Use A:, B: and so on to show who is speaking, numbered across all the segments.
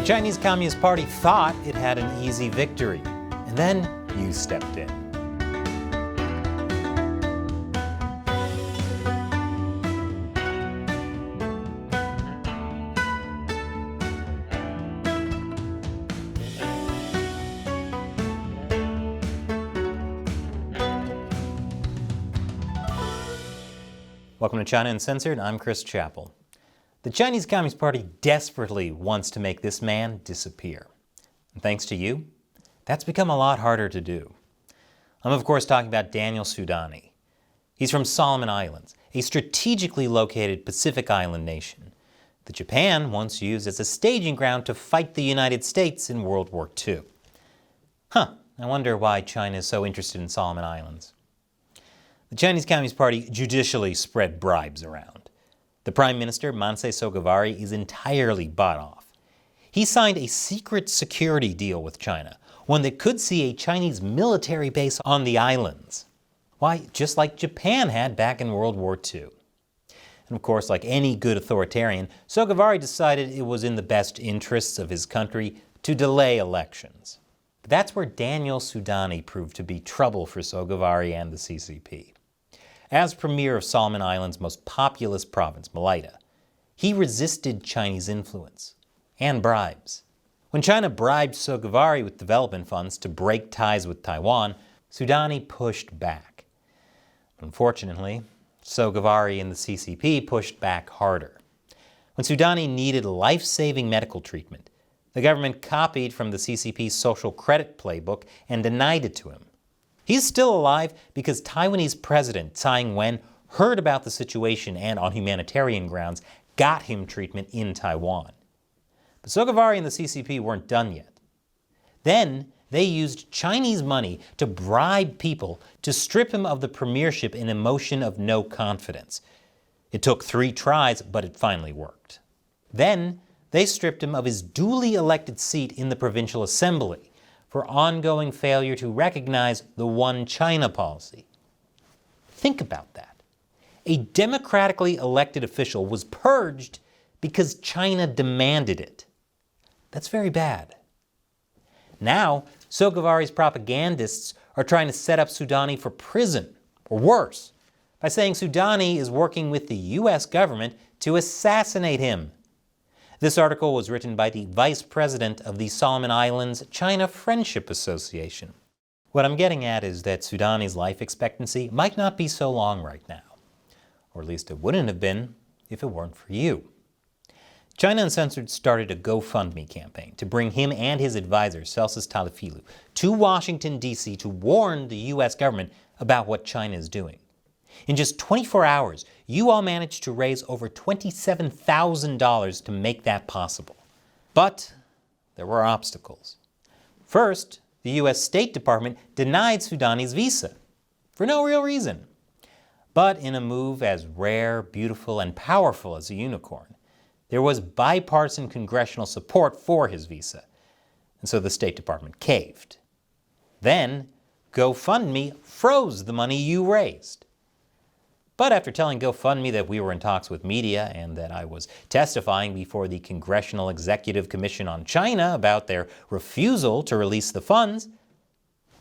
A: The Chinese Communist Party thought it had an easy victory, and then you stepped in. Welcome to China Uncensored. I'm Chris Chappell. The Chinese Communist Party desperately wants to make this man disappear. And thanks to you, that's become a lot harder to do. I'm of course talking about Daniel Suidani. He's from Solomon Islands, a strategically located Pacific island nation that Japan once used as a staging ground to fight the United States in World War II. I wonder why China is so interested in Solomon Islands. The Chinese Communist Party judicially spread bribes around. The Prime Minister, Mansei Sogavare, is entirely bought off. He signed a secret security deal with China, one that could see a Chinese military base on the islands. Why, just like Japan had back in World War II. And of course, like any good authoritarian, Sogavare decided it was in the best interests of his country to delay elections. But that's where Daniel Suidani proved to be trouble for Sogavare and the CCP. As premier of Solomon Islands' most populous province, Malaita, he resisted Chinese influence and bribes. When China bribed Sogavare with development funds to break ties with Taiwan, Suidani pushed back. Unfortunately, Sogavare and the CCP pushed back harder. When Suidani needed life-saving medical treatment, the government copied from the CCP's social credit playbook and denied it to him. He's still alive because Taiwanese President Tsai Ing-wen heard about the situation and, on humanitarian grounds, got him treatment in Taiwan. But Sogavare and the CCP weren't done yet. Then they used Chinese money to bribe people to strip him of the premiership in a motion of no confidence. It took 3 tries, but it finally worked. Then they stripped him of his duly elected seat in the provincial assembly for ongoing failure to recognize the One China policy. Think about that. A democratically elected official was purged because China demanded it. That's very bad. Now, Sogavare's propagandists are trying to set up Suidani for prison, or worse, by saying Suidani is working with the US government to assassinate him. This article was written by the vice president of the Solomon Islands China Friendship Association. What I'm getting at is that Suidani's life expectancy might not be so long right now. Or at least it wouldn't have been if it weren't for you. China Uncensored started a GoFundMe campaign to bring him and his advisor, Celsus Talifilu, to Washington, D.C. to warn the U.S. government about what China is doing. In just 24 hours, you all managed to raise over $27,000 to make that possible. But there were obstacles. First, the U.S. State Department denied Suidani's visa, for no real reason. But in a move as rare, beautiful, and powerful as a unicorn, there was bipartisan congressional support for his visa, and so the State Department caved. Then, GoFundMe froze the money you raised. But after telling GoFundMe that we were in talks with media and that I was testifying before the Congressional Executive Commission on China about their refusal to release the funds,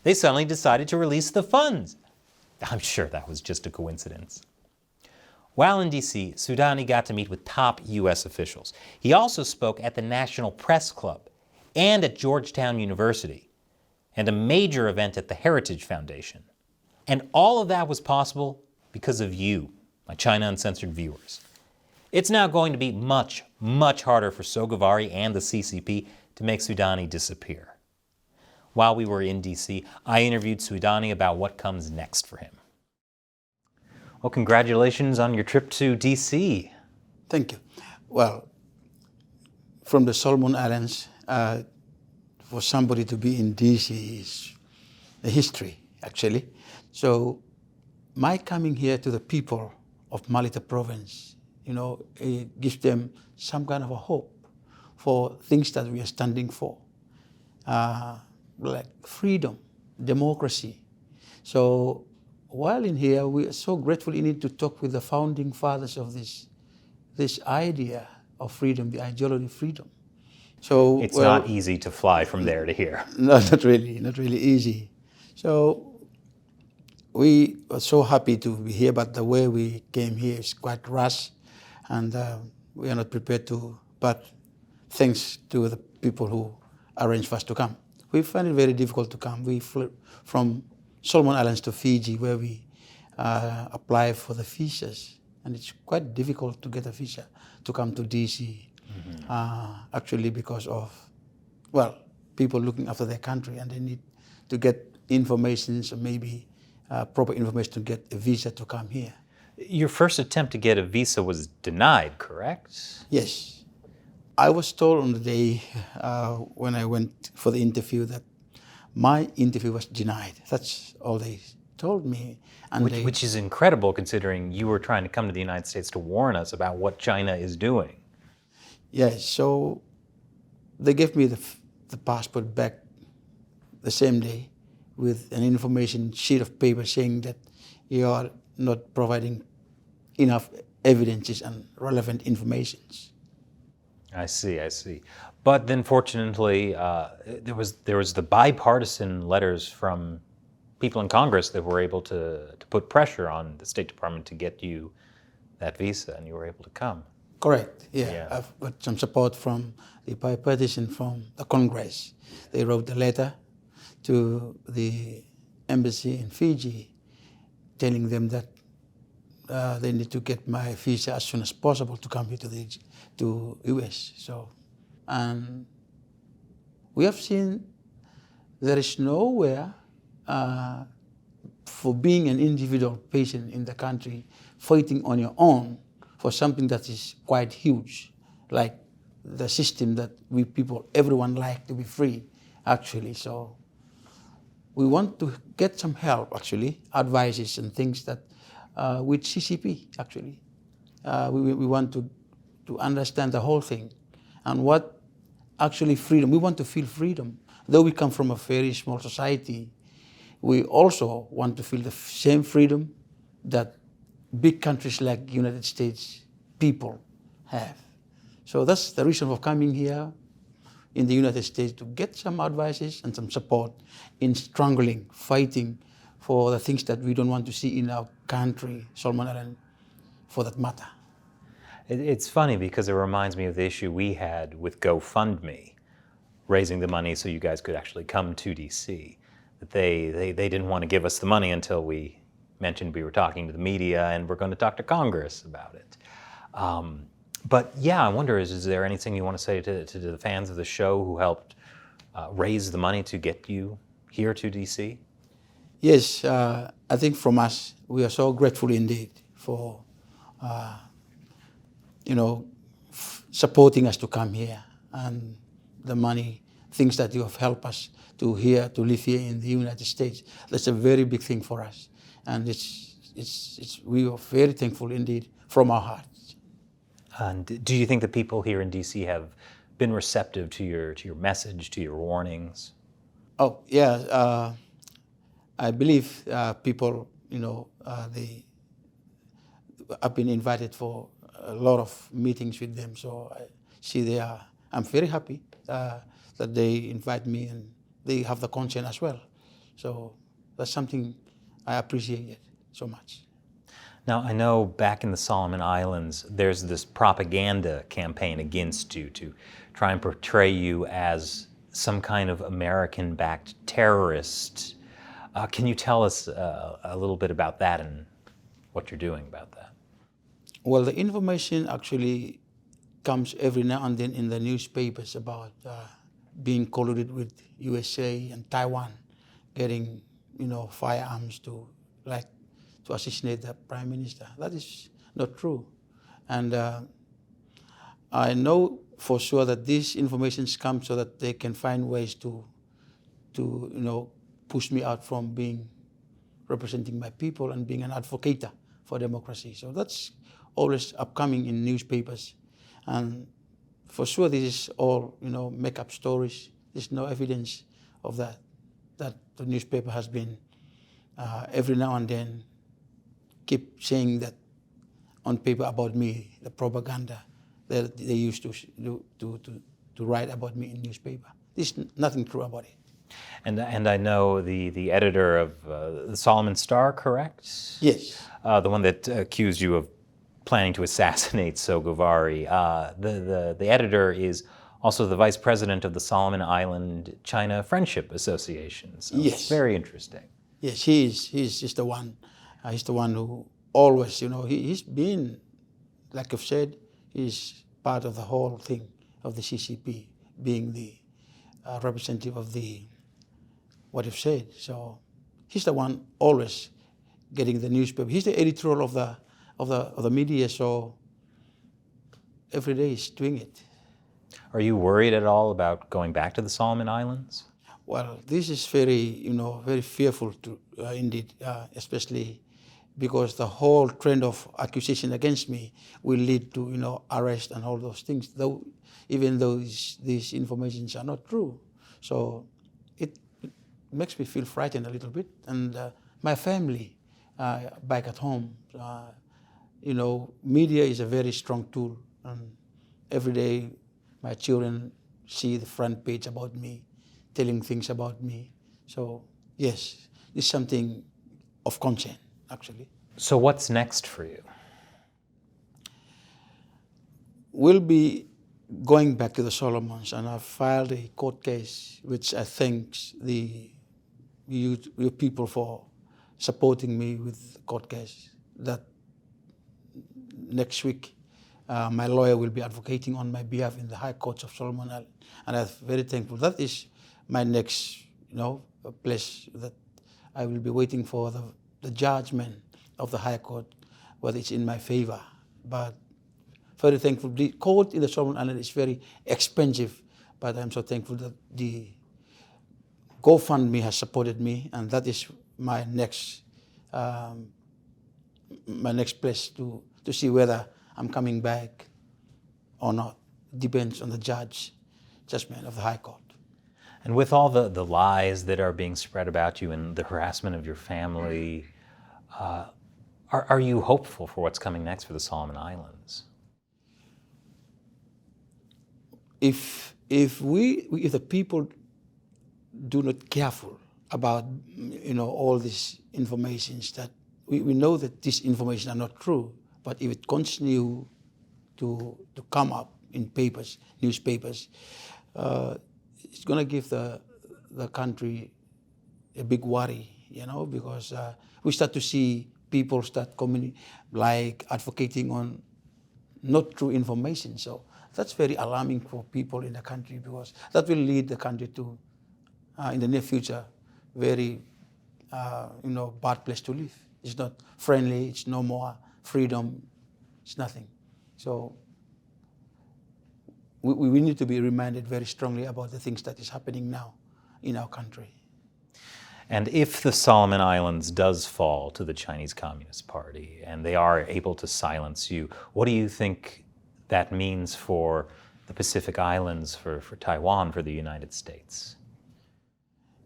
A: they suddenly decided to release the funds. I'm sure that was just a coincidence. While in D.C., Suidani got to meet with top U.S. officials. He also spoke at the National Press Club and at Georgetown University, and a major event at the Heritage Foundation. And all of that was possible because of you, my China Uncensored viewers. It's now going to be much, much harder for Sogavare and the CCP to make Suidani disappear. While we were in D.C., I interviewed Suidani about what comes next for him. Well, congratulations on your trip to D.C.
B: Thank you. Well, from the Solomon Islands, for somebody to be in D.C. is a history, actually. So my coming here to the people of Malaita Province, it gives them some kind of a hope for things that we are standing for, like freedom, democracy. So while in here, we are so grateful in it to talk with the founding fathers of this idea of freedom, the ideology of freedom. So
A: It's not easy to fly from there to here.
B: no, not really easy. So we were so happy to be here, but the way we came here is quite rushed, and we are not prepared to. But thanks to the people who arranged for us to come, we find it very difficult to come. We flew from Solomon Islands to Fiji, where we apply for the visas, and it's quite difficult to get a visa to come to DC. Actually, because of people looking after their country, and they need to get information, so maybe proper information to get a visa to come here.
A: Your first attempt to get a visa was denied, correct?
B: Yes. I was told on the day when I went for the interview that my interview was denied. That's all they told me. And
A: Which is incredible considering you were trying to come to the United States to warn us about what China is doing.
B: Yes, so they gave me the passport back the same day with an information sheet of paper saying that you are not providing enough evidences and relevant informations.
A: I see. But then fortunately, there was the bipartisan letters from people in Congress that were able to put pressure on the State Department to get you that visa, and you were able to come.
B: Correct, yeah. I've got some support from the bipartisan from the Congress. They wrote a letter to the embassy in Fiji telling them that they need to get my visa as soon as possible to come here to US. So, and we have seen there is nowhere for being an individual patient in the country fighting on your own for something that is quite huge, like the system that we people, everyone like to be free, actually. So we want to get some help, actually, advices and things that with CCP, actually. We want to understand the whole thing and what actually freedom. We want to feel freedom. Though we come from a very small society, we also want to feel the same freedom that big countries like United States people have. So that's the reason for coming here in the United States, to get some advices and some support in struggling, fighting for the things that we don't want to see in our country, Solomon Island, for that matter.
A: It's funny because it reminds me of the issue we had with GoFundMe, raising the money so you guys could actually come to DC. That they didn't want to give us the money until we mentioned we were talking to the media and we're going to talk to Congress about it. But yeah, I wonder, is there anything you want to say to the fans of the show who helped raise the money to get you here to DC?
B: Yes, I think from us, we are so grateful indeed for, supporting us to come here, and the money, things that you have helped us to live here in the United States. That's a very big thing for us, and we are very thankful indeed from our hearts.
A: And do you think the people here in DC have been receptive to your message, to your warnings?
B: Oh yeah, I believe people, they have been invited for a lot of meetings with them. So I see I'm very happy that they invite me, and they have the conscience as well. So that's something I appreciate so much.
A: Now, I know back in the Solomon Islands, there's this propaganda campaign against you to try and portray you as some kind of American-backed terrorist. Can you tell us a little bit about that and what you're doing about that?
B: Well, the information actually comes every now and then in the newspapers about being colluded with USA and Taiwan, getting firearms to assassinate the prime minister. That is not true, and I know for sure that these informations come so that they can find ways to push me out from representing my people and being an advocate for democracy. So that's always upcoming in newspapers, and for sure this is all make up stories. There's no evidence of that the newspaper has been every now and then keep saying that on paper about me, the propaganda that they used to to write about me in newspaper. There's nothing true about it.
A: And I know the editor of the Solomon Star, correct?
B: Yes.
A: The one that accused you of planning to assassinate Sogovari. The editor is also the vice president of the Solomon Island China Friendship Association. So
B: Yes.
A: It's very interesting.
B: Yes, he's just the one. He's the one who always, he's been, like I've said, he's part of the whole thing of the CCP, being the representative of what you've said. So he's the one always getting the newspaper. He's the editorial of the media. So every day he's doing it.
A: Are you worried at all about going back to the Solomon Islands?
B: Well, this is very, very fearful indeed, especially because the whole trend of accusation against me will lead to, arrest and all those things, even though these informations are not true. So it makes me feel frightened a little bit. And my family back at home, media is a very strong tool. And every day my children see the front page about me, telling things about me. So yes, it's something of concern, actually.
A: So what's next for you?
B: We'll be going back to the Solomons, and I've filed a court case, which I thank you people for supporting me with the court case. That next week, my lawyer will be advocating on my behalf in the High Courts of Solomon Islands, and I'm very thankful. That is my next, place that I will be waiting for the judgment of the High Court, whether it's in my favor. But very thankful. The court in the Solomon Islands is very expensive, but I'm so thankful that the GoFundMe has supported me, and that is my next place to see whether I'm coming back or not. Depends on the judgment of the High Court.
A: And with all the lies that are being spread about you and the harassment of your family, are you hopeful for what's coming next for the Solomon Islands?
B: If the people do not careful about all these informations, that we know that these information are not true, but if it continue to come up in newspapers, it's going to give the country a big worry, because we start to see people start advocating on not true information. So that's very alarming for people in the country, because that will lead the country to, in the near future, very, bad place to live. It's not friendly. It's no more freedom. It's nothing. So we need to be reminded very strongly about the things that is happening now in our country.
A: And if the Solomon Islands does fall to the Chinese Communist Party and they are able to silence you, what do you think that means for the Pacific Islands, for Taiwan, for the United States?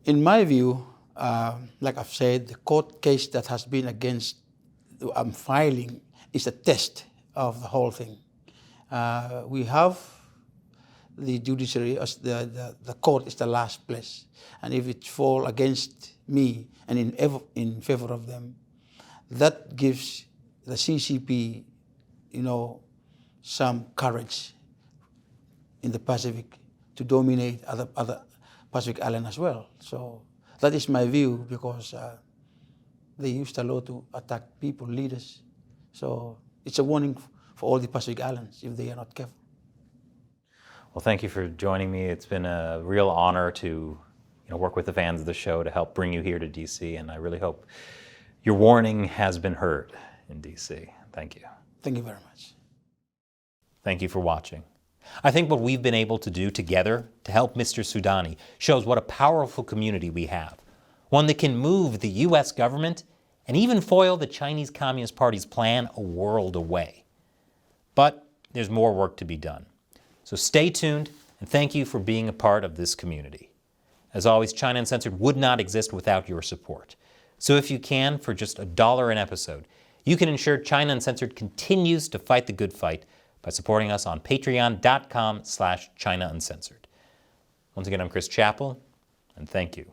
B: In my view, like I've said, the court case that has been against I'm filing is a test of the whole thing. We have the judiciary, as the court is the last place. And if it falls against me and in favor of them, that gives the CCP, some courage in the Pacific to dominate other Pacific islands as well. So that is my view, because they used a law to attack people, leaders. So it's a warning for all the Pacific islands if they are not careful.
A: Well, thank you for joining me. It's been a real honor to work with the fans of the show to help bring you here to DC, and I really hope your warning has been heard in DC. Thank you.
B: Thank you very much.
A: Thank you for watching. I think what we've been able to do together to help Mr. Suidani shows what a powerful community we have, one that can move the U.S. government and even foil the Chinese Communist Party's plan a world away. But there's more work to be done. So stay tuned, and thank you for being a part of this community. As always, China Uncensored would not exist without your support. So if you can, for just $1 an episode, you can ensure China Uncensored continues to fight the good fight by supporting us on patreon.com/China Uncensored. Once again, I'm Chris Chappell, and thank you